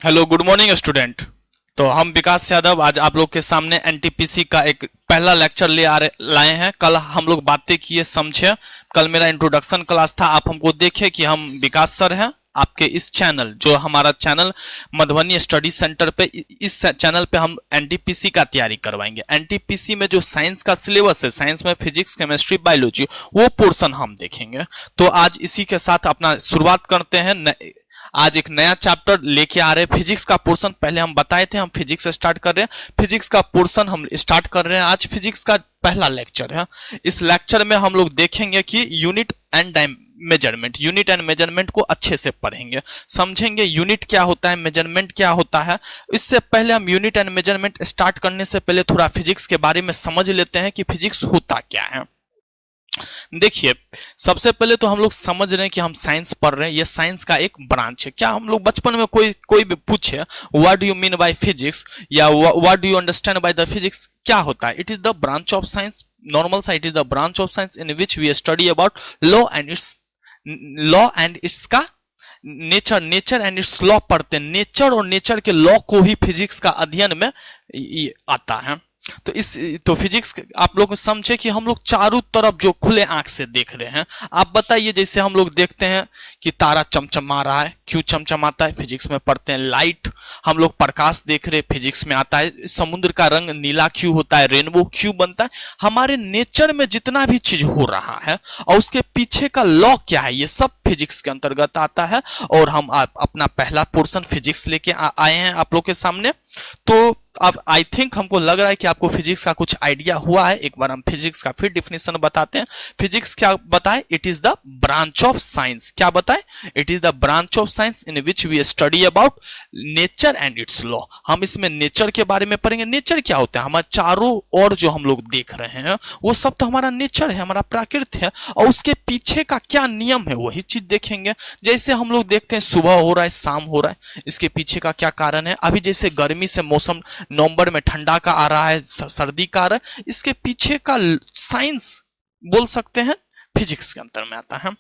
Hello good morning student. तो हम विकास यादव आज आप लोग के सामने एनटीपीसी का एक पहला लेक्चर लाए हैं। कल हम लोग बातें किए समझे। कल मेरा इंट्रोडक्शन क्लास था। आप हमको देखे कि हम विकास सर हैं आपके इस चैनल, जो हमारा चैनल मधुबनी स्टडी सेंटर पे, इस चैनल पे हम एनटीपीसी का तैयारी करवाएंगे। एनटीपीसी में जो साइंस का सिलेबस है, साइंस में फिजिक्स केमिस्ट्री बायोलॉजी, वो पोर्शन हम देखेंगे। तो आज इसी के साथ अपना शुरुआत करते हैं। आज एक नया चैप्टर लेके आ रहे हैं, फिजिक्स का पोर्शन। पहले हम बताए थे हम फिजिक्स स्टार्ट कर रहे हैं, फिजिक्स का पोर्शन हम स्टार्ट कर रहे हैं। आज फिजिक्स का पहला लेक्चर है। इस लेक्चर में हम लोग देखेंगे कि यूनिट एंड मेजरमेंट को अच्छे से पढ़ेंगे, समझेंगे यूनिट क्या होता है, मेजरमेंट क्या होता है। इससे पहले हम यूनिट एंड मेजरमेंट स्टार्ट करने से पहले थोड़ा फिजिक्स के बारे में समझ लेते हैं कि फिजिक्स होता क्या है। देखिए, सबसे पहले तो हम लोग समझ रहे हैं कि हम साइंस पढ़ रहे हैं, ये साइंस का एक ब्रांच है। क्या हम लोग बचपन में कोई भी पूछे what do you mean by physics या what do you understand by the physics, क्या होता है? It is the branch of science, normal सा, it is the branch of science in which we study about law and its का nature and its law पढ़ते हैं। Nature और nature के law को ही फिजिक्स का अध्ययन में आता है। तो फिजिक्स आप लोग समझे कि हम लोग चारों तरफ जो खुले आंख से देख रहे हैं। आप बताइए, जैसे हम लोग देखते हैं कि तारा चमचमा रहा है, क्यों चमचमाता है? फिजिक्स में पढ़ते हैं। लाइट, हम लोग प्रकाश देख रहे हैं, फिजिक्स में आता है। समुद्र का रंग नीला क्यों होता है, रेनबो क्यों बनता है? हमारे नेचर में जितना भी चीज हो रहा है और उसके पीछे का लॉ क्या है, ये सब फिजिक्स के अंतर्गत आता है। और हम अपना पहला पोर्शन फिजिक्स लेके आए हैं आप लोग के सामने। तो अब आई थिंक हमको लग रहा है कि आपको फिजिक्स का कुछ आइडिया हुआ है। एक बार हम फिजिक्स का फिर डिफिनेशन बताते हैं। फिजिक्स क्या बताए? It is the branch of science. क्या बताए? It is the branch of science in which we study about nature and its law. हम इसमें नेचर के बारे में पढ़ेंगे। नेचर क्या होता है? हमारे चारों ओर जो हम लोग देख रहे हैं वो सब तो हमारा नेचर है, हमारा प्रकृति है। और उसके पीछे का क्या नियम है, वही चीज देखेंगे। जैसे हम लोग देखते हैं सुबह हो रहा है, शाम हो रहा है, इसके पीछे का क्या कारण है? अभी जैसे गर्मी से मौसम नवंबर में ठंडा का आ रहा है, सर्दी का आ रहा है, इसके पीछे का साइंस बोल सकते हैं, फिजिक्स के अंतर में आता है।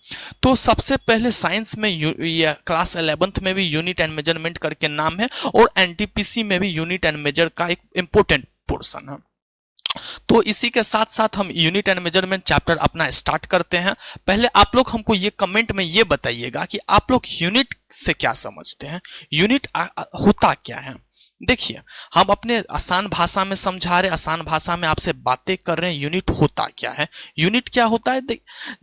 तो सबसे पहले साइंस में ये क्लास 11th में भी यूनिट एंड मेजरमेंट करके नाम है, और एनटीपीसी में भी यूनिट एंड मेजर का एक इंपॉर्टेंट पोर्शन है। तो इसी के साथ साथ हम यूनिट एंड मेजरमेंट चैप्टर अपना स्टार्ट करते हैं। पहले आप लोग हमको ये कमेंट में ये बताइएगा कि आप लोग यूनिट से क्या समझते हैं, यूनिट होता क्या है। देखिए, हम अपने आसान भाषा में समझा रहे, आसान भाषा में आपसे बातें कर रहे हैं। यूनिट होता क्या है? यूनिट क्या होता है?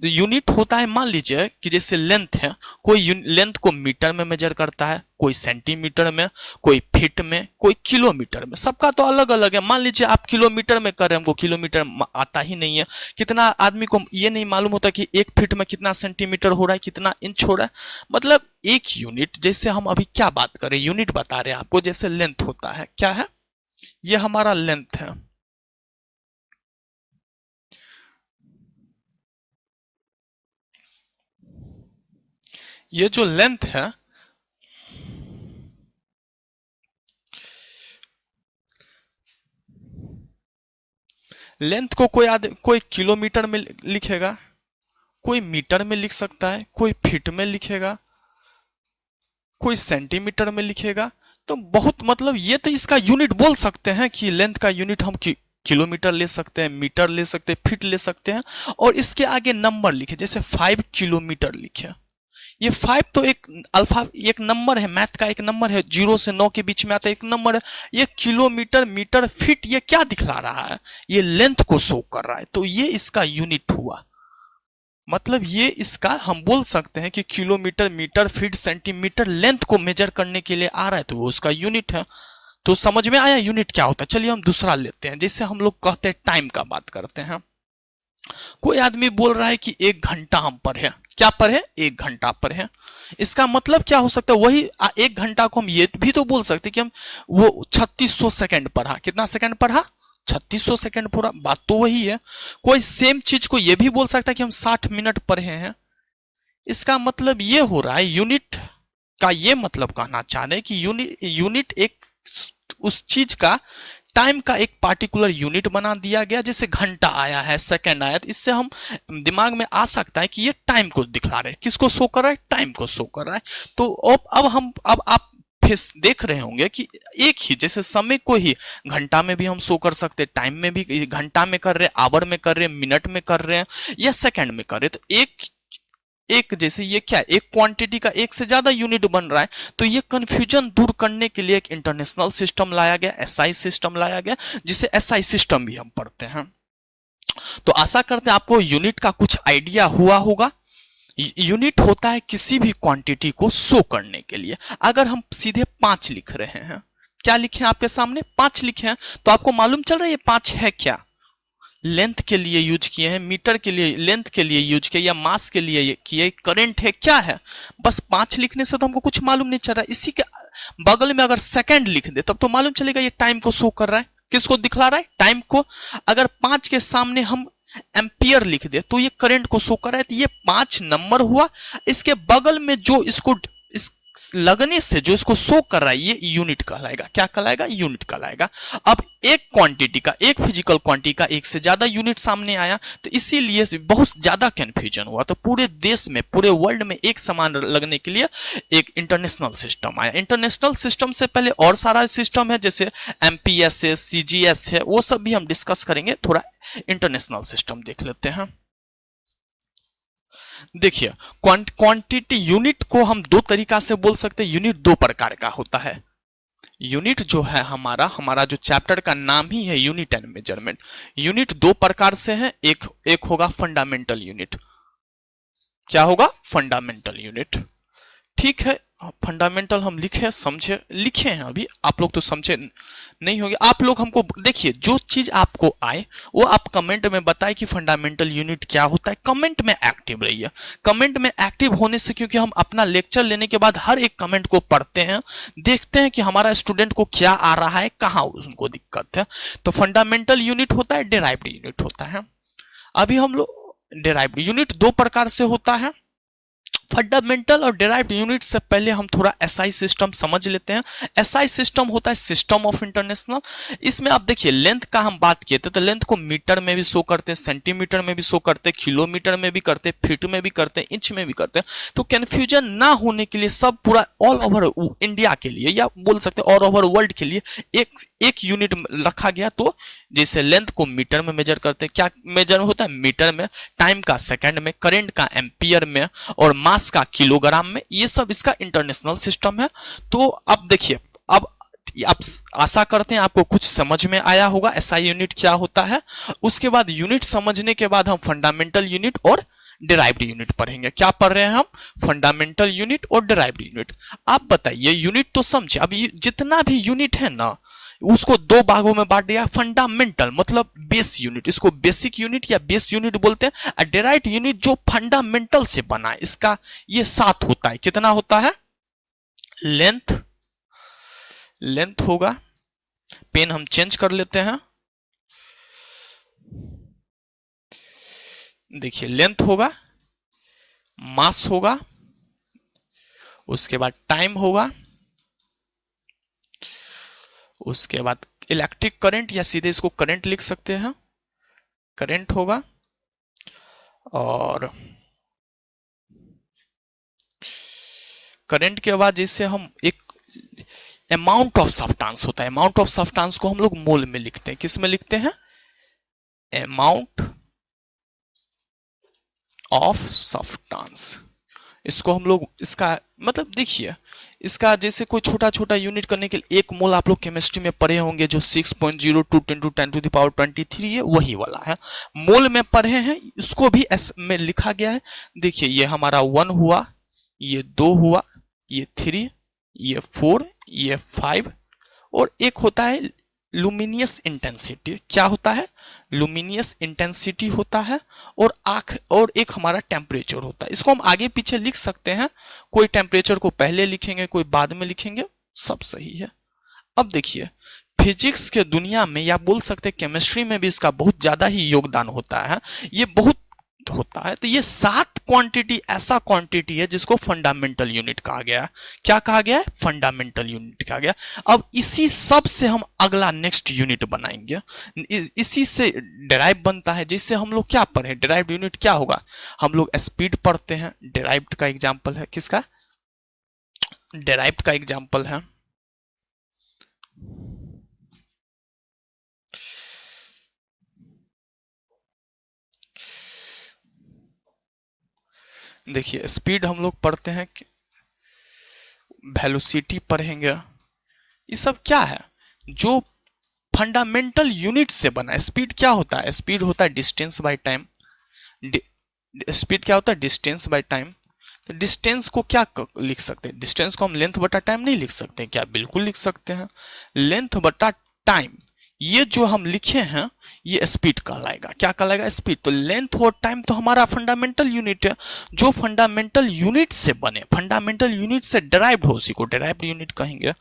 यूनिट होता है, मान लीजिए कि जैसे लेंथ है, कोई लेंथ को मीटर में मेजर करता है, कोई सेंटीमीटर में, कोई फीट में, कोई किलोमीटर में। सबका तो अलग अलग है। मान लीजिए आप किलोमीटर में कर रहे हैं, हमको किलोमीटर आता ही नहीं है। कितना आदमी को ये नहीं मालूम होता कि एक फीट में कितना सेंटीमीटर हो रहा है, कितना इंच हो रहा है। मतलब एक यूनिट, जैसे हम अभी क्या बात करें, यूनिट बता रहे हैं आपको। जैसे लेंथ होता है, क्या है? ये हमारा लेंथ है। ये जो लेंथ है, लेंथ को कोई किलोमीटर में लिखेगा, कोई मीटर में लिख सकता है, कोई फीट में लिखेगा, कोई सेंटीमीटर में लिखेगा। तो बहुत, मतलब ये तो इसका यूनिट बोल सकते हैं कि लेंथ का यूनिट हम किलोमीटर ले सकते हैं, मीटर ले सकते हैं, फीट ले सकते हैं। और इसके आगे नंबर लिखे, जैसे 5 किलोमीटर लिखे। ये 5 तो एक अल्फा, एक नंबर है, मैथ का एक नंबर है, 0 से 9 के बीच में आता है, एक नंबर है। ये किलोमीटर, मीटर, फीट, ये क्या दिखला रहा है? ये लेंथ को शो कर रहा है। तो ये इसका यूनिट हुआ। मतलब ये इसका हम बोल सकते हैं कि kilometre, metre, feet, centimetre length को मेजर करने के लिए आ रहा है, तो वो उसका यूनिट है। तो समझ में आया यूनिट क्या होता है? चलिए हम दूसरा लेते हैं। जैसे हम लोग कहते हैं, टाइम का बात करते हैं। कोई आदमी बोल रहा है कि 1 घंटा हम पढ़े। क्या पढ़े? 1 घंटा पढ़े। इसका मतलब क्या हो सकता है? वही 1 घंटा को हम ये भी तो बोल सकते कि हम वो 3600 सेकंड पढ़ा। कितना सेकंड पढ़ा? 3600 सेकंड। पूरा बात तो वही है। कोई सेम चीज को ये भी बोल सकता है कि हम 60 मिनट पढ़े हैं। इसका मतलब ये हो रहा है, यूनिट का ये मतलब कहना चाह रहे हैं कि यूनिट एक उस चीज का, टाइम का एक पार्टिकुलर यूनिट बना दिया गया। जैसे घंटा आया है, सेकंड आया, तो इससे हम दिमाग में आ सकता है कि ये टाइम को दिखा रहे हैं। किसको शो कर रहा है? टाइम को शो कर रहा है। तो अब आप फेस देख रहे होंगे कि एक ही जैसे समय को ही घंटा में भी हम शो कर सकते हैं, टाइम में भी घंटा में कर रहे हैं, आवर में कर रहे हैं, मिनट में कर रहे हैं या सेकंड में कर रहे हैं। तो एक जैसे ये क्या एक क्वांटिटी का एक से ज्यादा यूनिट बन रहा है, तो ये कंफ्यूजन दूर करने के लिए एक इंटरनेशनल सिस्टम लाया गया, एसआई सिस्टम लाया गया, जिसे एसआई सिस्टम भी हम पढ़ते हैं। तो आशा करते हैं आपको यूनिट का कुछ आइडिया हुआ होगा। यूनिट होता है किसी भी क्वांटिटी को शो करने के लिए। अगर हम सीधे 5 लिख रहे हैं, क्या लिखे हैं आपके सामने 5 लिखे हैं, तो आपको मालूम चल रहा है ये 5 है क्या, लेंथ के लिए यूज किए हैं, मीटर के लिए लेंथ के लिए यूज किए या मास के लिए किए, करंट है क्या है, बस 5 लिखने से तो हमको कुछ मालूम नहीं चल रहा है। इसी के बगल में अगर सेकंड लिख दे तब तो मालूम चलेगा ये टाइम को शो कर रहा है, किसको दिखला रहा है, टाइम को। अगर 5 के सामने हम एम्पियर लिख दे तो ये करंट को शो कर रहा है, तो ये 5 नंबर हुआ। इसके बगल में जो इसको इस लगने से जो इसको शो कर रहा है ये यूनिट कहलाएगा। क्या कहलाएगा, यूनिट कहलाएगा। अब एक क्वांटिटी का, एक फिजिकल क्वांटिटी का एक से ज्यादा यूनिट सामने आया तो इसीलिए बहुत ज्यादा कंफ्यूजन हुआ। तो पूरे देश में, पूरे वर्ल्ड में एक समान लगने के लिए एक इंटरनेशनल सिस्टम आया। इंटरनेशनल सिस्टम से पहले और सारा सिस्टम है, जैसे एमपीएस है, सीजीएस है, वो सब भी हम डिस्कस करेंगे। थोड़ा इंटरनेशनल सिस्टम देख लेते हैं। देखिए क्वांटिटी, यूनिट को हम दो तरीका से बोल सकते हैं। यूनिट दो प्रकार का होता है। यूनिट जो है हमारा जो चैप्टर का नाम ही है यूनिट एंड मेजरमेंट। यूनिट दो प्रकार से है, एक होगा फंडामेंटल यूनिट। क्या होगा, फंडामेंटल यूनिट। ठीक है, फंडामेंटल हम लिखे समझे, लिखे हैं, अभी आप लोग तो समझे नहीं होंगे। आप लोग हमको देखिए, जो चीज आपको आए वो आप कमेंट में बताएं कि फंडामेंटल यूनिट क्या होता है। कमेंट में एक्टिव रहिए। कमेंट में एक्टिव होने से, क्योंकि हम अपना लेक्चर लेने के बाद हर एक कमेंट को पढ़ते हैं, देखते हैं कि हमारा स्टूडेंट को क्या आ रहा है, कहाँ उनको दिक्कत है। तो फंडामेंटल यूनिट होता है, डिराइव्ड यूनिट होता है। अभी हम लोग डिराइव्ड यूनिट दो प्रकार से होता है। फंडामेंटल और डिराइव्ड यूनिट से पहले हम थोड़ा एसआई सिस्टम समझ लेते हैं। एसआई सिस्टम होता है सिस्टम ऑफ इंटरनेशनल। इसमें आप देखिए, लेंथ का हम बात किए थे तो लेंथ को मीटर में भी शो करते हैं, सेंटीमीटर में भी शो करते हैं, किलोमीटर में भी करते हैं, फीट में भी करते हैं, इंच में भी करते हैं। तो कंफ्यूजन ना होने के लिए सब पूरा ऑल ओवर इंडिया के लिए, या बोल सकते हैं ऑल ओवर वर्ल्ड के लिए एक यूनिट रखा गया। तो जैसे लेंथ को मीटर में मेजर करते हैं, क्या मेजर होता है, मीटर में, टाइम का सेकंड में, करंट का एम्पियर में, और मास का किलोग्राम में। ये सब इसका इंटरनेशनल सिस्टम है। तो अब देखिए, अब आप आशा करते हैं आपको कुछ समझ में आया होगा एसआई यूनिट क्या होता है। उसके बाद यूनिट समझने के बाद हम फंडामेंटल यूनिट और डिराइव्ड यूनिट पढ़ेंगे। क्या पढ़ रहे हैं हम, फंडामेंटल यूनिट और डिराइव्ड यूनिट। आप बताइए, यूनिट तो समझे, अब जितना भी यूनिट है ना उसको दो भागों में बांट दिया। फंडामेंटल मतलब बेस यूनिट, इसको बेसिक यूनिट या बेस यूनिट बोलते हैं। और डिराइव्ड यूनिट जो फंडामेंटल से बना है, इसका ये 7 होता है। कितना होता है, लेंथ होगा, पेन हम चेंज कर लेते हैं। देखिए, लेंथ होगा, मास होगा, उसके बाद टाइम होगा, उसके बाद इलेक्ट्रिक करंट, या सीधे इसको करंट लिख सकते हैं, करंट होगा, और करंट के बाद जैसे हम एक अमाउंट ऑफ सब्सटेंस होता है। अमाउंट ऑफ सब्सटेंस को हम लोग मोल में लिखते हैं। किस में लिखते हैं, अमाउंट ऑफ सब्सटेंस। इसको हम लोग, इसका मतलब देखिए, इसका जैसे कोई छोटा छोटा यूनिट करने के लिए, एक मोल आप लोग केमिस्ट्री में पढ़े होंगे जो 6.02 × 10⁻23 है, वही वाला है। मोल में पढ़े हैं, इसको भी एस में लिखा गया है। देखिए, ये हमारा 1 हुआ, ये 2 हुआ, ये 3, ये 4, ये 5, और एक होता है लुमिनियस इंटेंसिटी। क्या होता है, लुमिनियस इंटेंसिटी होता है, और एक हमारा टेम्परेचर होता है। इसको हम आगे पीछे लिख सकते हैं, कोई टेम्परेचर को पहले लिखेंगे, कोई बाद में लिखेंगे, सब सही है। अब देखिए, फिजिक्स के दुनिया में, या बोल सकते हैं केमिस्ट्री में भी इसका बहुत ज्यादा ही योगदान होता है। ये बहुत होता है। तो ये 7 क्वांटिटी ऐसा क्वांटिटी है जिसको फंडामेंटल यूनिट कहा गया। क्या कहा गया है, फंडामेंटल यूनिट कहा गया। अब इसी सब से हम अगला नेक्स्ट यूनिट बनाएंगे। इसी से डिराइव बनता है। जिससे हम लोग क्या पढ़े, डिराइव्ड यूनिट क्या होगा, हम लोग स्पीड पढ़ते हैं। डिराइव्ड का एग्जांपल है, किसका, डिराइव्ड का एग्जांपल है देखिए स्पीड हम लोग पढ़ते हैं, वेलोसिटी पढ़ेंगे, ये सब क्या है जो फंडामेंटल यूनिट से बना है। स्पीड क्या होता है? स्पीड होता है डिस्टेंस बाय टाइम। स्पीड क्या होता है? Distance by time. तो डिस्टेंस को क्या लिख सकते हैं? डिस्टेंस को हम लेंथ बटा टाइम नहीं लिख सकते क्या? बिल्कुल लिख सकते हैं, लेंथ बटा टाइम। ये जो हम लिखे हैं ये स्पीड कहलाएगा। क्या कहलाएगा? स्पीड। तो लेंथ और टाइम तो हमारा फंडामेंटल यूनिट है, जो फंडामेंटल यूनिट से बने, फंडामेंटल यूनिट से डिराइव्ड हो, उसी को डिराइव्ड यूनिट कहेंगे।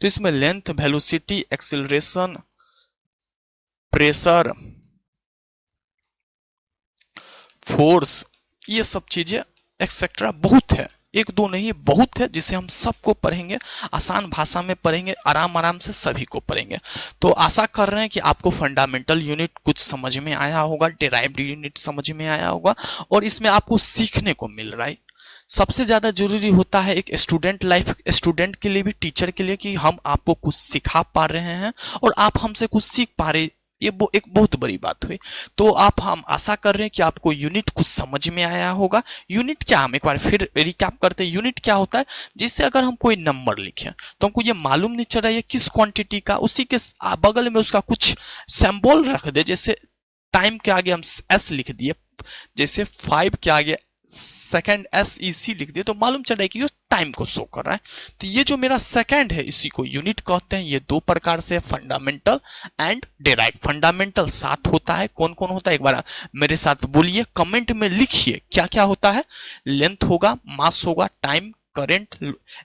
तो इसमें length, velocity, acceleration, pressure, force, ये सब चीजें एक्सेट्रा बहुत है, एक दो नहीं बहुत है, जिसे हम सबको पढ़ेंगे, आसान भाषा में पढ़ेंगे, आराम आराम से सभी को पढ़ेंगे। तो आशा कर रहे हैं कि आपको फंडामेंटल यूनिट कुछ समझ में आया होगा, डिराइव्ड यूनिट समझ में आया होगा, और इसमें आपको सीखने को मिल रहा है। सबसे ज्यादा जरूरी होता है एक स्टूडेंट लाइफ, स्टूडेंट के लिए भी, टीचर के लिए, कि हम आपको कुछ सिखा पा रहे हैं और आप हमसे कुछ सीख पा रहे, ये एक बहुत बड़ी बात हुई। तो हम आशा कर रहे हैं कि आपको यूनिट कुछ समझ में आया होगा। यूनिट क्या, हम एक बार फिर रिकैप करते हैं। यूनिट क्या होता है? जिससे अगर हम कोई नंबर लिखें तो हमको ये मालूम नहीं चल रहा है किस क्वांटिटी का, उसी के बगल में उसका कुछ सिंबल रख दे। जैसे टाइम के आगे हम एस लिख दिए, जैसे 5 के आगे सेकंड SEC लिख दिए, तो मालूम चल रहा है कि ये टाइम को शो कर रहा है। तो ये जो मेरा सेकंड है इसी को यूनिट कहते हैं। ये दो प्रकार से, फंडामेंटल एंड डिराइव्ड। फंडामेंटल 7 होता है। कौन कौन होता है एक बार मेरे साथ बोलिए, कमेंट में लिखिए क्या क्या होता है। लेंथ होगा, मास होगा, time, current,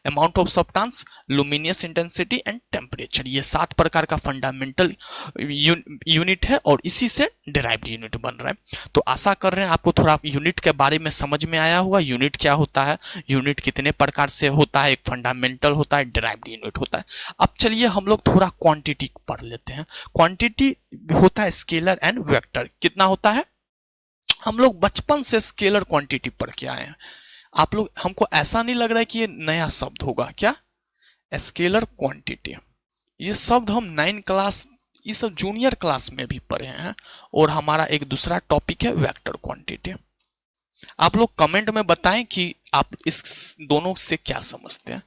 amount of substance, luminous intensity and temperature. ये 7 प्रकार का फंडामेंटल यूनिट है और इसी से डिराइव्ड यूनिट बन रहा है। तो आशा कर रहे हैं आपको थोड़ा यूनिट के बारे में समझ में आया होगा। यूनिट क्या होता है, यूनिट कितने प्रकार से होता है, एक फंडामेंटल होता है, डिराइव्ड यूनिट होता है। अब चलिए हम लोग थोड़ा क्वांटिटी पढ़ लेते हैं। क्वांटिटी होता है स्केलर एंड वेक्टर। कितना होता है? हम लोग बचपन से स्केलर क्वांटिटी पढ़ के आए हैं। आप लोग, हमको ऐसा नहीं लग रहा है कि ये नया शब्द होगा क्या? स्केलर क्वांटिटी, ये शब्द हम 9 क्लास, ये सब जूनियर क्लास में भी पढ़े हैं। और हमारा एक दूसरा टॉपिक है वेक्टर क्वांटिटी। आप लोग कमेंट में बताएं कि आप इस दोनों से क्या समझते हैं।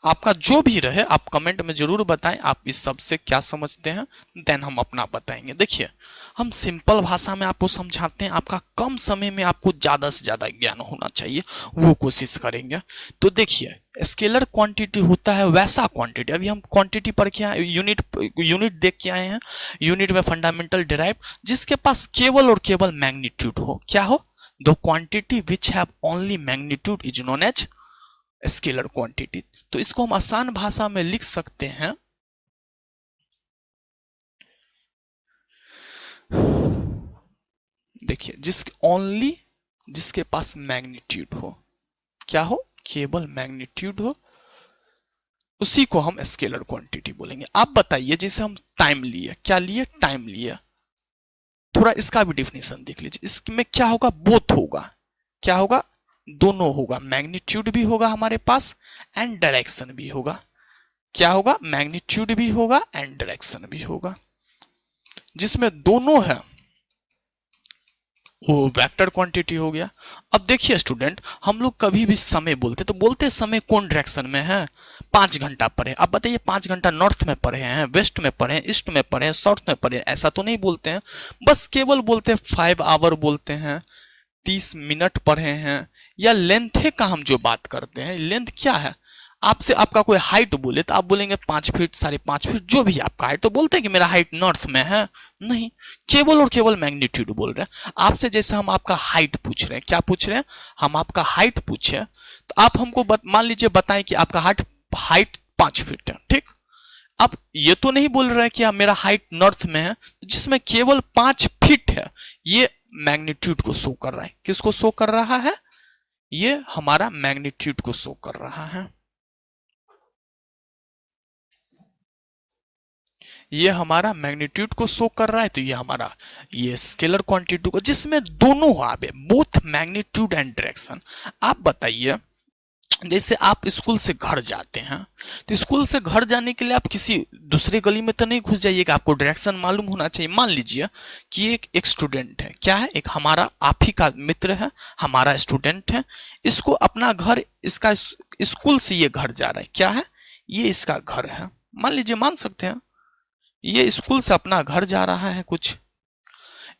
आपका जो भी रहे आप कमेंट में जरूर बताएं, आप इस सब से क्या समझते हैं, देन हम अपना बताएंगे। देखिए हम सिंपल भाषा में आपको समझाते हैं, आपका कम समय में आपको ज्यादा से ज्यादा ज्ञान होना चाहिए, वो कोशिश करेंगे। तो देखिए स्केलर क्वांटिटी होता है वैसा क्वांटिटी, अभी हम क्वांटिटी पढ़ के आए, यूनिट देख के आए हैं। यूनिट में फंडामेंटल, डिराइव, जिसके पास केवल और केवल मैग्नीट्यूड हो। क्या हो? The quantity which have only magnitude is known as scalar quantity. तो इसको हम आसान भाषा में लिख सकते हैं, देखिए जिसके पास मैग्नीट्यूड हो, क्या हो? केवल मैग्नीट्यूड हो, उसी को हम स्केलर क्वांटिटी बोलेंगे। आप बताइए, जैसे हम टाइम लिए, क्या लिए? टाइम लिए। थोड़ा इसका भी डिफिनेशन देख लीजिए। इसमें क्या होगा? बोथ होगा। क्या होगा? दोनों होगा। मैग्नीट्यूड भी होगा हमारे पास एंड डायरेक्शन भी होगा। क्या होगा? मैग्नीट्यूड भी होगा एंड डायरेक्शन भी होगा। जिसमें दोनों है वो वेक्टर क्वांटिटी हो गया। अब देखिए स्टूडेंट, हम लोग कभी भी समय बोलते तो बोलते समय कौन डायरेक्शन में है? 5 घंटा पढ़े। अब बताइए 5 घंटा नॉर्थ में पढ़े हैं, वेस्ट में पढ़े हैं, ईस्ट में पढ़े हैं, साउथ में पढ़े हैं? ऐसा तो नहीं बोलते हैं। बस केवल बोलते हैं 5 आवर बोलते हैं, 30 मिनट पढ़े हैं, या लेंथ का हम जो बात करते हैं। लेंथ क्या है? आपसे आपका कोई हाइट बोले तो आप बोलेंगे 5 फीट, 5.5 फीट, जो भी आपका हाइट, तो बोलते हैं कि मेरा हाइट नॉर्थ में है? नहीं, केवल और केवल मैग्नीट्यूड बोल रहे हैं। आपसे जैसे हम आपका हाइट पूछ रहे हैं, क्या पूछ रहे हैं? हम आपका हाइट पूछे तो आप हमको मान लीजिए बताएं कि आपका हाइट 5 फीट है, ठीक। अब ये तो नहीं बोल रहा है कि मेरा हाइट नॉर्थ में है, जिसमें केवल 5 फीट है, ये मैग्नीट्यूड को शो कर रहा है। किसको शो कर रहा है? ये हमारा मैग्नीट्यूड को शो कर रहा है। ये हमारा मैग्नीट्यूड को शो कर रहा है। तो ये हमारा ये स्केलर क्वांटिटी को, जिसमें दोनों आवे, बोथ मैग्नीट्यूड एंड डायरेक्शन। आप बताइए जैसे आप स्कूल से घर जाते हैं, तो स्कूल से घर जाने के लिए आप किसी दूसरे गली में तो नहीं घुस जाइएगा, आपको डायरेक्शन मालूम होना चाहिए। मान लीजिए कि एक स्टूडेंट है, क्या है, एक हमारा आप ही का मित्र है, हमारा स्टूडेंट है, इसको अपना घर, इसका स्कूल से ये घर जा रहा है, क्या है, ये इसका घर है, मान लीजिए, मान सकते हैं, ये स्कूल से अपना घर जा रहा है। कुछ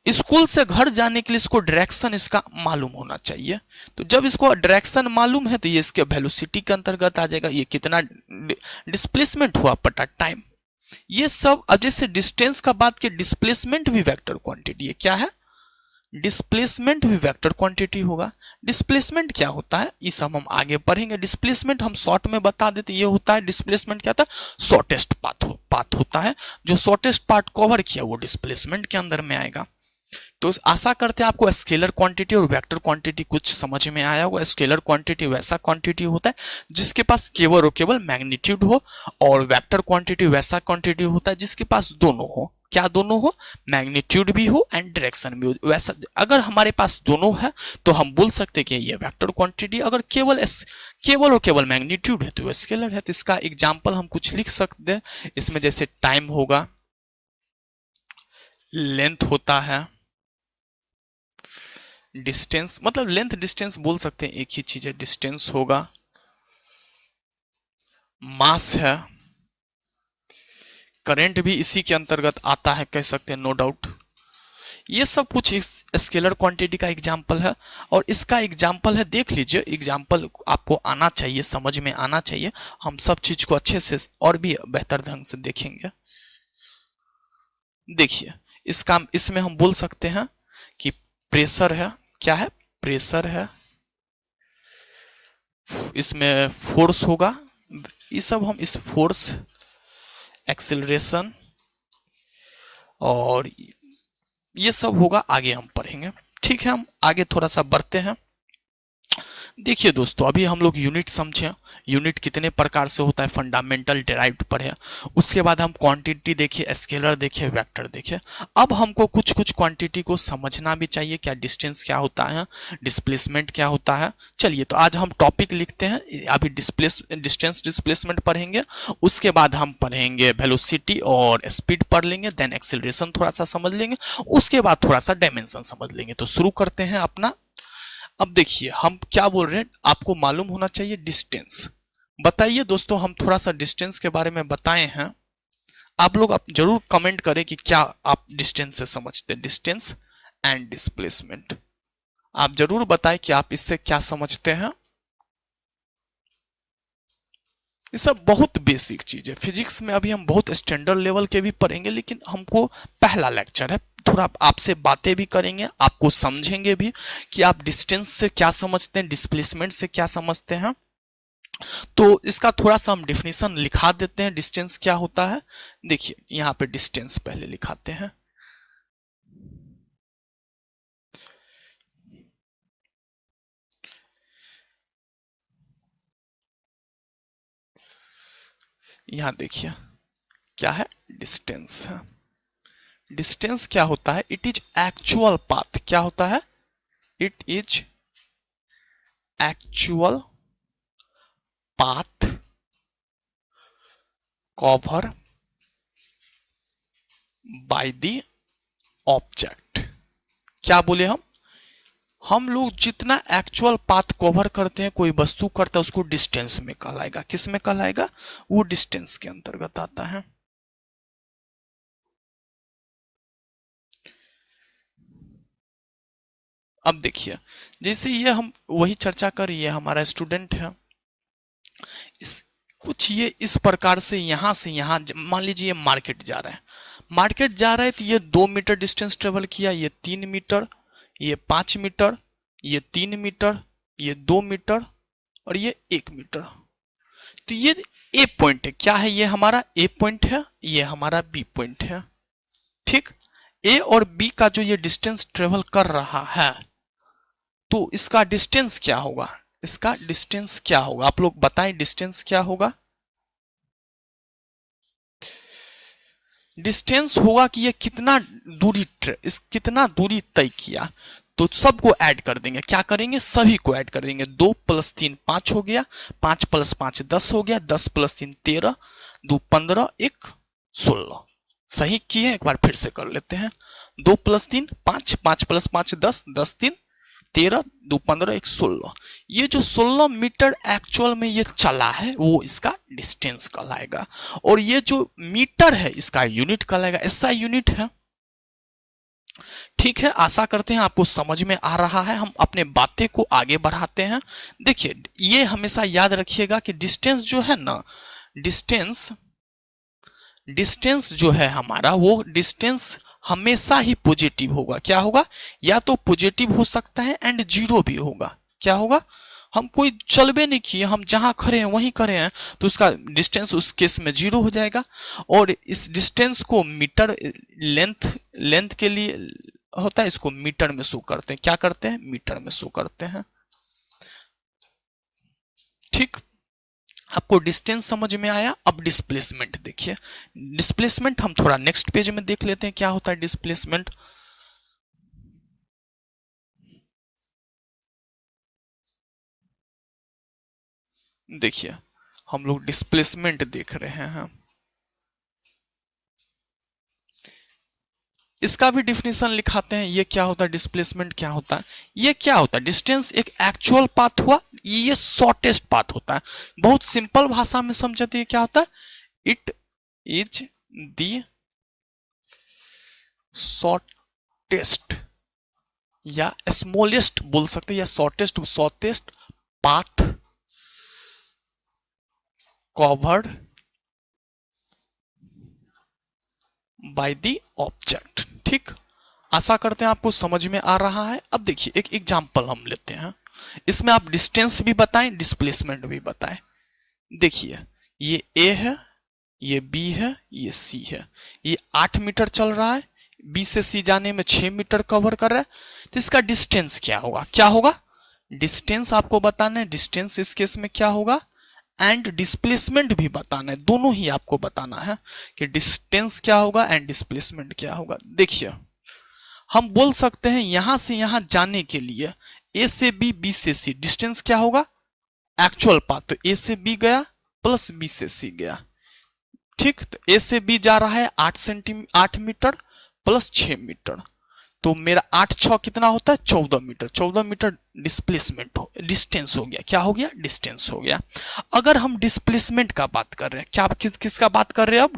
स्कूल से घर जाने के लिए इसको डायरेक्शन इसका मालूम होना चाहिए। तो जब इसको डायरेक्शन मालूम है तो ये इसके वेलोसिटी के अंतर्गत आ जाएगा, ये कितना डिस्प्लेसमेंट हुआ पटा टाइम, ये सब। अब जैसे डिस्टेंस का बात किया, डिस्प्लेसमेंट भी वेक्टर क्वांटिटी है, क्या है, डिस्प्लेसमेंट भी वेक्टर क्वांटिटी होगा। डिस्प्लेसमेंट क्या होता है, ये सब हम आगे पढ़ेंगे। डिस्प्लेसमेंट हम शॉर्ट में बता देते, ये होता है डिस्प्लेसमेंट क्या होता है, शॉर्टेस्ट पाथ होता है, जो शॉर्टेस्ट पार्ट कवर किया वो डिस्प्लेसमेंट के अंदर में आएगा। तो आशा करते हैं आपको स्केलर क्वांटिटी और वेक्टर क्वांटिटी कुछ समझ में आया होगा। स्केलर क्वांटिटी वैसा क्वांटिटी होता है जिसके पास केवल और केवल मैग्नीट्यूड हो, और वेक्टर क्वांटिटी वैसा क्वांटिटी होता है जिसके पास दोनों हो। क्या दोनों हो, मैग्नीट्यूड भी हो एंड डायरेक्शन भी हो। वैसा अगर हमारे पास दोनों है तो हम बोल सकते हैं कि ये वेक्टर क्वांटिटी। अगर केवल और केवल मैग्नीट्यूड है तो वो स्केलर है। तो इसका एग्जांपल हम कुछ लिख सकते हैं इसमें, जैसे टाइम होगा, लेंथ होता है, डिस्टेंस, मतलब लेंथ डिस्टेंस बोल सकते हैं, एक ही चीज है, डिस्टेंस होगा, मास है, करंट भी इसी के अंतर्गत आता है, कह सकते हैं, नो डाउट। ये सब कुछ स्केलर क्वांटिटी का एग्जांपल है, और इसका एग्जांपल है, देख लीजिए, एग्जांपल आपको आना चाहिए, समझ में आना चाहिए। हम सब चीज को अच्छे से और भी बेहतर ढंग से देखेंगे। देखिए, इसमें हम बोल सकते हैं कि प्रेशर है, क्या है, प्रेशर है, इसमें फोर्स होगा, ये सब हम इस फोर्स, एक्सिलरेशन, और ये सब होगा, आगे हम पढ़ेंगे। ठीक है, हम आगे थोड़ा सा बढ़ते हैं। देखिए दोस्तों, अभी हम लोग यूनिट समझे, यूनिट कितने प्रकार से होता है, फंडामेंटल डेराइव्ड पढ़े, उसके बाद हम क्वांटिटी देखे, स्केलर देखे, वेक्टर देखे। अब हमको कुछ कुछ क्वांटिटी को समझना भी चाहिए, क्या डिस्टेंस क्या होता है, डिस्प्लेसमेंट क्या होता है। चलिए, तो आज हम टॉपिक लिखते हैं, अभी डिस्टेंस डिस्प्लेसमेंट पढ़ेंगे, उसके बाद हम पढ़ेंगे वेलोसिटी और स्पीड पढ़ लेंगे, देन एक्सेलरेशन थोड़ा सा समझ लेंगे, उसके बाद थोड़ा सा डायमेंशन समझ लेंगे। तो शुरू करते हैं अपना। अब देखिए, हम क्या बोल रहे हैं, आपको मालूम होना चाहिए डिस्टेंस। बताइए दोस्तों, हम थोड़ा सा डिस्टेंस के बारे में बताए हैं, आप लोग आप जरूर कमेंट करें कि क्या आप डिस्टेंस से समझते हैं, डिस्टेंस एंड डिस्प्लेसमेंट। आप जरूर बताएं कि आप इससे क्या समझते हैं। ये सब बहुत बेसिक चीज है, फिजिक्स में अभी हम बहुत स्टैंडर्ड लेवल के भी पढ़ेंगे, लेकिन हमको पहला लेक्चर है, थोड़ा आपसे बातें भी करेंगे, आपको समझेंगे भी कि आप डिस्टेंस से क्या समझते हैं, डिस्प्लेसमेंट से क्या समझते हैं। तो इसका थोड़ा सा हम डिफिनेशन लिखा देते हैं, डिस्टेंस क्या होता है। देखिए, यहां पे डिस्टेंस पहले लिखाते हैं। यहां देखिए, क्या है, डिस्टेंस है। डिस्टेंस क्या होता है, इट इज एक्चुअल पाथ, क्या होता है, it is actual path cover by the object. क्या बोले हम लोग जितना एक्चुअल पाथ कवर करते हैं, कोई वस्तु करता है, उसको डिस्टेंस में कहलाएगा। किस में कहलाएगा, वो डिस्टेंस के अंतर्गत आता है। अब देखिए, जैसे ये हम वही चर्चा कर, ये हमारा स्टूडेंट है, कुछ ये इस प्रकार से यहां मान लीजिए ये मार्केट जा रहा है, तो ये 2 मीटर डिस्टेंस ट्रेवल किया, ये 3 मीटर, ये 5 मीटर, ये 3 मीटर, ये 2 मीटर, और ये 1 मीटर। तो ये ए पॉइंट है, क्या है, ये हमारा ए पॉइंट है, ये हमारा बी पॉइंट है। ठीक, ए और बी का जो ये डिस्टेंस ट्रेवल कर रहा है, तो इसका डिस्टेंस क्या होगा, इसका डिस्टेंस क्या होगा, आप लोग बताएं, डिस्टेंस क्या होगा। डिस्टेंस होगा कि ये कितना दूरी तय किया। तो सबको ऐड कर देंगे, क्या करेंगे, सभी को ऐड कर देंगे। 2 + 3 5 हो गया, 5 + 5 10 हो गया, 10 + 3 13, 2 15, 1 16। सही किए, एक बार फिर से कर लेते हैं। 2 + 3 5, 5 + 5 10, 10 3 13, 2 15, 1 16। ये जो 16 मीटर एक्चुअल में ये चला है वो इसका डिस्टेंस कहलाएगा, और ये जो मीटर है इसका यूनिट कहलाएगा, ऐसा यूनिट है। ठीक है, आशा करते हैं आपको समझ में आ रहा है। हम अपने बातें को आगे बढ़ाते हैं। देखिए, ये हमेशा याद रखिएगा कि डिस्टेंस जो है ना, डिस्टेंस डिस्टेंस जो है हमारा, वो डिस्टेंस हमेशा ही पॉजिटिव होगा। क्या होगा, या तो पॉजिटिव हो सकता है एंड जीरो भी होगा। क्या होगा, हम कोई चलबे नहीं किए, हम जहां खड़े हैं वहीं खड़े हैं, तो उसका डिस्टेंस उस केस में जीरो हो जाएगा। और इस डिस्टेंस को मीटर लेंथ के लिए होता है, इसको मीटर में शो करते हैं। क्या करते हैं, मीटर में शो करते हैं। ठीक, आपको डिस्टेंस समझ में आया। अब डिस्प्लेसमेंट देखिए, डिस्प्लेसमेंट हम थोड़ा नेक्स्ट पेज में देख लेते हैं क्या होता है डिस्प्लेसमेंट। देखिए, हम लोग डिस्प्लेसमेंट देख रहे हैं, इसका भी डिफिनेशन लिखाते हैं। ये क्या होता है, डिस्प्लेसमेंट क्या होता है, ये क्या होता है, डिस्टेंस एक एक्चुअल पाथ हुआ, ये शॉर्टेस्ट पाथ होता है। बहुत सिंपल भाषा में समझते हैं क्या होता है, इट इज द शॉर्टेस्ट या स्मॉलेस्ट बोल सकते हैं, या shortest path covered by the object. ठीक, आशा करते हैं आपको समझ में आ रहा है। अब देखिए, एक एग्जांपल हम लेते हैं, इसमें आप डिस्टेंस भी बताएं, डिस्प्लेसमेंट भी बताएं। देखिए, ये ए है, ये बी है, ये सी है। ये 8 मीटर चल रहा है, बी से सी जाने में 6 मीटर कवर कर रहा है, तो इसका डिस्टेंस क्या होगा, क्या होगा, डिस्टेंस आपको बताना है। डिस्टेंस इस केस में क्या होगा, एंड डिस्प्लेसमेंट भी बताना है, दोनों ही आपको बताना है कि डिस्टेंस क्या होगा एंड डिस्प्लेसमेंट क्या होगा। देखिए, हम बोल सकते हैं यहां से यहां जाने के लिए ए से बी, बी से सी, डिस्टेंस क्या होगा, एक्चुअल पाथ, तो ए से बी गया प्लस बी से सी गया। ठीक, तो ए से बी जा रहा है 8 मीटर प्लस 6 मीटर, तो मेरा 8 6 कितना होता है, 14 मीटर। 14 मीटर डिस्प्लेसमेंट हो, डिस्टेंस हो गया, क्या हो गया, डिस्टेंस हो गया। अगर हम डिस्प्लेसमेंट का बात कर रहे हैं, क्या किसका बात कर रहे हैं अब,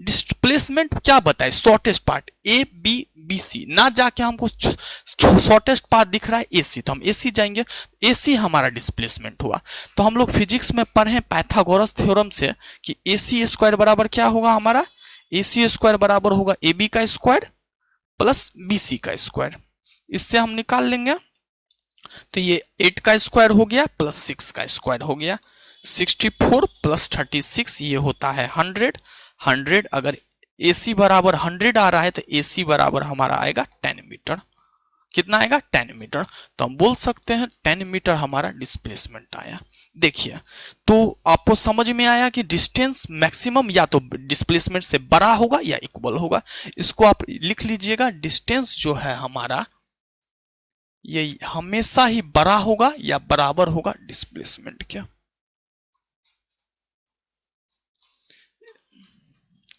डिस्प्लेसमेंट क्या बताए, shortest part A B B C, ना जाके हमको शॉर्टेस्ट पार्ट दिख रहा है ए सी, तो हम ए सी जाएंगे, ए सी हमारा डिस्प्लेसमेंट हुआ। तो हम लोग फिजिक्स में पढ़े पाइथागोरस थ्योरम से कि ए सी स्क्वायर बराबर क्या होगा हमारा, ए सी स्क्वायर बराबर होगा ए बी का स्क्वायर प्लस बीसी का स्क्वायर। इससे हम निकाल लेंगे, तो ये 8 का स्क्वायर हो गया प्लस 6 का स्क्वायर हो गया, 64 प्लस 36 ये होता है 100। 100 अगर AC बराबर 100 आ रहा है, तो AC बराबर हमारा आएगा 10 मीटर। कितना आएगा, 10 मीटर। तो हम बोल सकते हैं 10 मीटर हमारा डिस्प्लेसमेंट आया। देखिए, तो आपको समझ में आया कि डिस्टेंस मैक्सिमम या तो डिस्प्लेसमेंट से बड़ा होगा या इक्वल होगा। इसको आप लिख लीजिएगा, डिस्टेंस जो है हमारा ये हमेशा ही बड़ा होगा या बराबर होगा डिस्प्लेसमेंट के।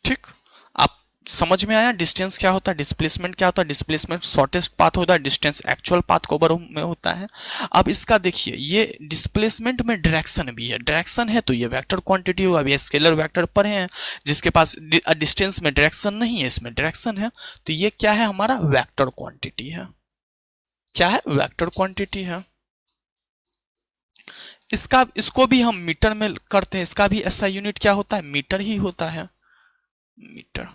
ठीक, आप समझ में आया डिस्टेंस क्या होता है, डिस्प्लेसमेंट क्या होता है। डिस्प्लेसमेंट शॉर्टेस्ट पाथ होता है, डिस्टेंस एक्चुअल पाथ कवर में होता है। अब इसका देखिए, ये डिस्प्लेसमेंट में डायरेक्शन भी है, डायरेक्शन है तो ये वेक्टर क्वांटिटी होगा। अभी स्केलर वेक्टर पढ़े हैं, जिसके पास डिस्टेंस में डायरेक्शन नहीं है, इसमें डायरेक्शन है, तो ये क्या है हमारा, वेक्टर क्वांटिटी है। क्या है, वेक्टर क्वांटिटी है। इसको भी हम मीटर में करते हैं, इसका भी ऐसा यूनिट क्या होता है, मीटर ही होता है, मीटर।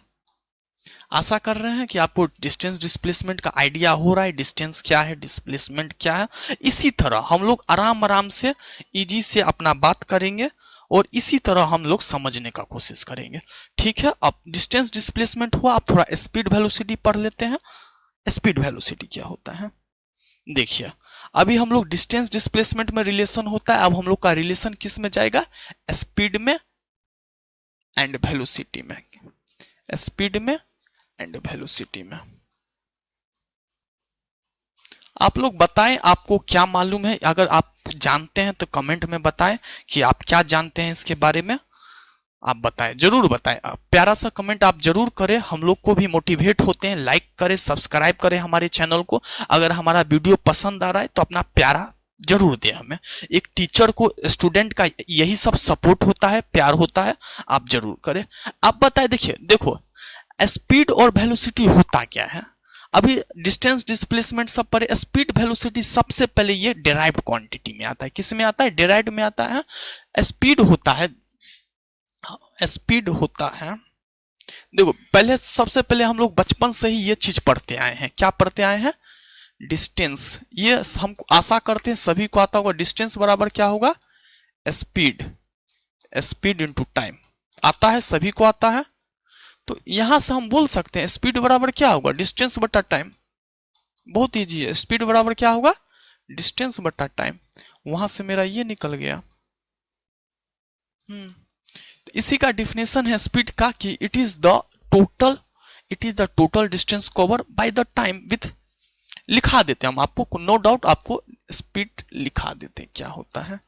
आशा कर रहे हैं कि आपको डिस्टेंस डिस्प्लेसमेंट का आइडिया हो रहा है, डिस्टेंस क्या है, डिस्प्लेसमेंट क्या है। इसी तरह हम लोग आराम आराम से इजी से अपना बात करेंगे और इसी तरह हम लोग समझने का कोशिश करेंगे। ठीक है, अब डिस्टेंस डिस्प्लेसमेंट हुआ, अब थोड़ा स्पीड वेलोसिटी पढ़ लेते हैं। स्पीड वेलोसिटी क्या होता है, देखिए, अभी हम लोग डिस्टेंस डिस्प्लेसमेंट में रिलेशन होता है, अब हम लोग का रिलेशन किस में जाएगा, स्पीड में एंड वेलोसिटी में, स्पीड में एंड वेलोसिटी में। आप लोग बताएं आपको क्या मालूम है, अगर आप जानते हैं तो कमेंट में बताएं कि आप क्या जानते हैं इसके बारे में। आप बताएं, जरूर बताएं, प्यारा सा कमेंट आप जरूर करें, हम लोग को भी मोटिवेट होते हैं। लाइक करें, सब्सक्राइब करें हमारे चैनल को। अगर हमारा वीडियो पसंद आ रहा है तो अपना प्यारा जरूर दे हमें। एक टीचर को स्टूडेंट का यही सब सपोर्ट होता है, प्यार होता है। आप जरूर करें। आप बताएं, देखिए देखो, स्पीड और वेलोसिटी होता क्या है। अभी डिस्टेंस, डिस्प्लेसमेंट सब पर, स्पीड वेलोसिटी सबसे पहले ये डिराइव्ड क्वांटिटी में आता है। किस में आता है? डिराइव्ड में आता है। स्पीड होता है, स्पीड होता है, देखो पहले, सबसे पहले हम लोग बचपन से ही ये चीज पढ़ते आए हैं। क्या पढ़ते आए हैं? डिस्टेंस। ये हम आशा करते हैं सभी को आता होगा। डिस्टेंस बराबर क्या होगा? Speed, speed into time. आता है, सभी को आता है। तो यहां से हम बोल सकते हैं स्पीड बराबर क्या होगा? डिस्टेंस बटा टाइम। बहुत इजी है। स्पीड बराबर क्या होगा? डिस्टेंस बटा टाइम। वहां से मेरा ये निकल गया। तो इसी का डिफिनेशन है स्पीड का कि it is the total distance cover by the time with, लिखा देते हैं हम आपको, नो डाउट आपको स्पीड लिखा देते हैं। क्या होता है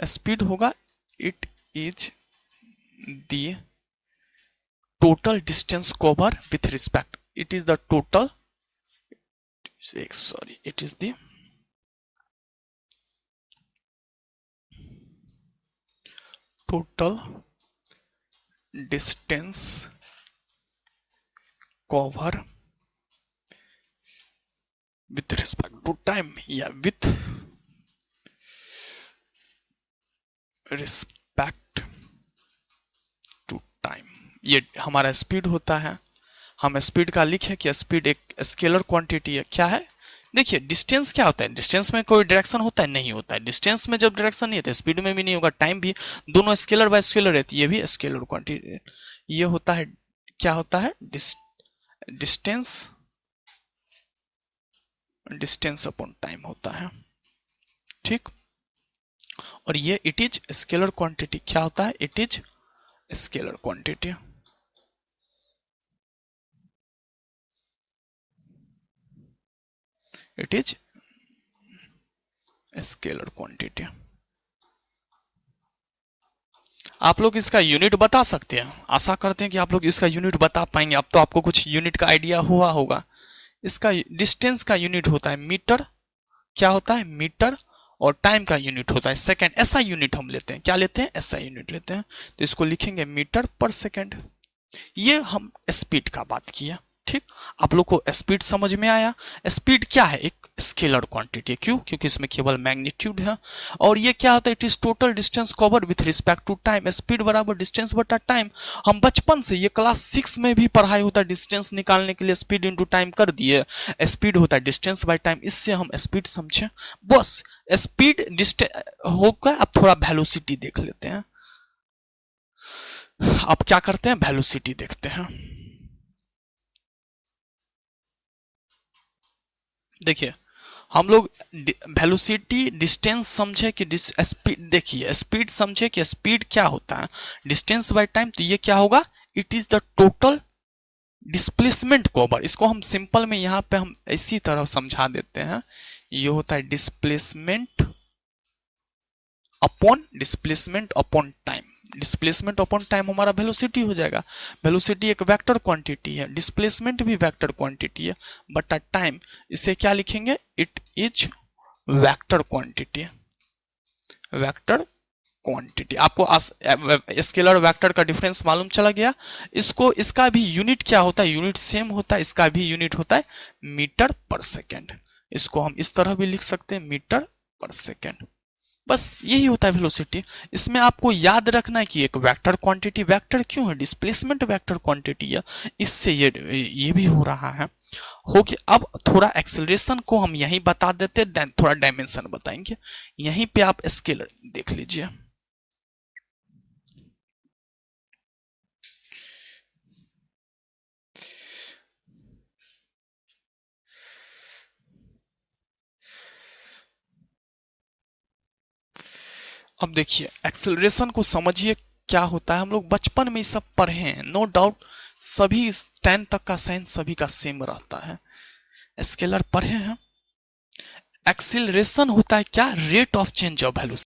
स्पीड? होगा it is the total distance cover with respect, it is the total, sorry, it is the total distance cover with respect to time, या with respect to time। ये हमारा स्पीड होता है। हम स्पीड का लिखे कि स्पीड एक स्केलर क्वांटिटी है। क्या है? देखिए डिस्टेंस क्या होता है? डिस्टेंस में कोई डायरेक्शन होता है? नहीं होता है। डिस्टेंस में जब डायरेक्शन नहीं होता, स्पीड में भी नहीं होगा, टाइम भी, दोनों स्केलर बाय स्केलर रहती है। ये भी स्केलर क्वांटिटी। ये होता है, क्या होता है? डिस्टेंस, डिस्टेंस अपॉन टाइम होता है। ठीक। और ये इट इज स्केलर क्वांटिटी। क्या होता है? It is scalar quantity. It is scalar quantity. आप लोग इसका यूनिट बता सकते हैं? आशा करते हैं कि आप लोग इसका यूनिट बता पाएंगे। अब तो आपको कुछ यूनिट का आइडिया हुआ होगा। इसका डिस्टेंस का यूनिट होता है मीटर। क्या होता है? मीटर। और टाइम का यूनिट होता है सेकंड। ऐसा यूनिट हम लेते हैं। क्या लेते हैं? ऐसा यूनिट लेते हैं। तो इसको लिखेंगे मीटर पर सेकंड। ये हम स्पीड का बात किया। ठीक। आप लोग को स्पीड समझ में आया? स्पीड क्या है? एक स्केलर क्वांटिटी। क्यों? क्योंकि इसमें केवल मैग्नीट्यूड है। और ये क्या होता है? It is total distance cover with respect to time. Speed बराबर डिस्टेंस बटा टाइम। हम बचपन से, ये क्लास 6 में भी पढ़ाई होता है, डिस्टेंस निकालने के लिए स्पीड इंटू टाइम कर दिए। स्पीड होता है डिस्टेंस बाय टाइम। इससे हम स्पीड समझे। बस स्पीड डिस्टेंस होगा। अब थोड़ा वेलोसिटी देख लेते हैं। अब क्या करते हैं? वेलोसिटी देखते हैं। देखिए हम लोग वेलोसिटी डिस्टेंस समझे कि स्पीड, देखिए स्पीड समझे कि स्पीड क्या होता है? Distance by time. तो ये क्या होगा? It is the total displacement cover. इसको हम सिंपल में यहां पे हम इसी तरह समझा देते हैं। ये होता है displacement upon time. Displacement upon time हमारा वेलोसिटी हो जाएगा। वेलोसिटी एक वेक्टर क्वांटिटी है, डिस्प्लेसमेंट भी वेक्टर क्वांटिटी है, बटा टाइम। इसे क्या लिखेंगे? It is vector quantity. Vector quantity. आपको स्केलर और वेक्टर का डिफरेंस मालूम चला गया। इसको, इसका भी यूनिट क्या होता है? यूनिट सेम होता है। इसका भी यूनिट होता है मीटर पर सेकेंड। इसको हम इस तरह भी लिख सकते हैं, मीटर पर सेकेंड। बस यही होता है वेलोसिटी। इसमें आपको याद रखना है कि एक वेक्टर क्वांटिटी, वेक्टर क्यों है? डिस्प्लेसमेंट वेक्टर क्वांटिटी है, इससे ये भी हो रहा है। हो गया। अब थोड़ा एक्सेलरेशन को हम यहीं बता देते, देन थोड़ा डायमेंशन बताएंगे। यहीं पे आप स्केलर देख लीजिए। अब देखिए एक्सेलरेशन को समझिए क्या होता है। हम लोग बचपन में ये सब पढ़े हैं, नो डाउट। सभी 10 तक का साइंस सभी का सेम रहता है। स्केलर पढ़े हैं। एक्सीलरेशन होता है क्या? Rate of change of velocity.